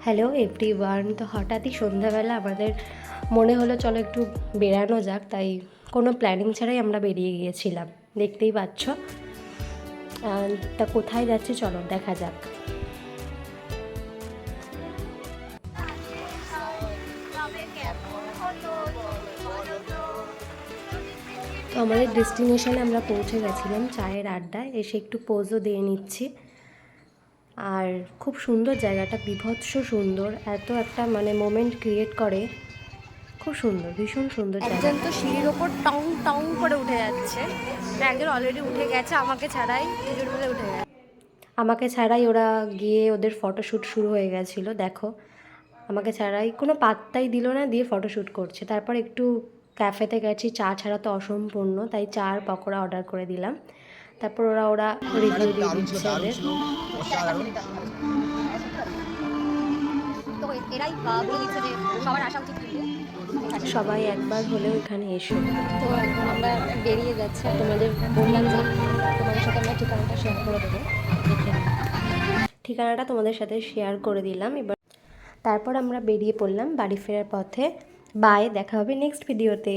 Hello everyone. তো হঠাৎই সন্ধ্যাবেলা আমাদের মনে হলো চলো একটু বেড়ানো যাক, তাই কোনো প্ল্যানিং ছাড়াই আমরা বেরিয়ে গিয়েছিলাম। দেখতেই পাচ্ছ। তা কোথায় যাচ্ছি চলো দেখা যাক। তো আমাদের ডেস্টিনেশনে আমরা পৌঁছে গেছিলাম চায়ের আড্ডায়। এসে একটু পোজও দিয়ে নিচ্ছি। আর খুব সুন্দর জায়গাটা, বীভৎস সুন্দর, এত একটা মোমেন্ট ক্রিয়েট করে। খুব সুন্দর, ভীষণ সুন্দর জায়গা। একজন তো সিঁড়ির ওপর টং টং করে উঠে যাচ্ছে, একজন অলরেডি উঠে গেছে, আমাকে ছাড়াই দুজন মিলে উঠে গেছে। আমাকে ছাড়াই ওরা গিয়ে ওদের ফটোশ্যুট শুরু হয়ে গেছিলো। দেখো, আমাকে ছাড়াই কোনো পাত্তাই দিল না, দিয়ে ফটোশ্যুট করছে। তারপর একটু ক্যাফেতে গেছি, চা ছাড়া তো অসম্পূর্ণ, তাই চা আর পকোড়া অর্ডার করে দিলাম। তারপর ওরা রিভিউ দিয়ে দিচ্ছে ওদের। তো এরাই বলে দিচ্ছে যে সবার আসা উচিত। সবাই একবার হলেও এখানে এসো। তো এখন আমরা বেরিয়ে যাচ্ছি, আর তোমাদের বললাম যে তোমাদের সাথে আমরা ঠিকানাটা শেয়ার করে দেবো। ঠিকানাটা তোমাদের সাথে শেয়ার করে দিলাম। এবার তারপর আমরা বেরিয়ে পড়লাম বাড়ি ফেরার পথে। বাই, দেখা হবে নেক্সট ভিডিওতে।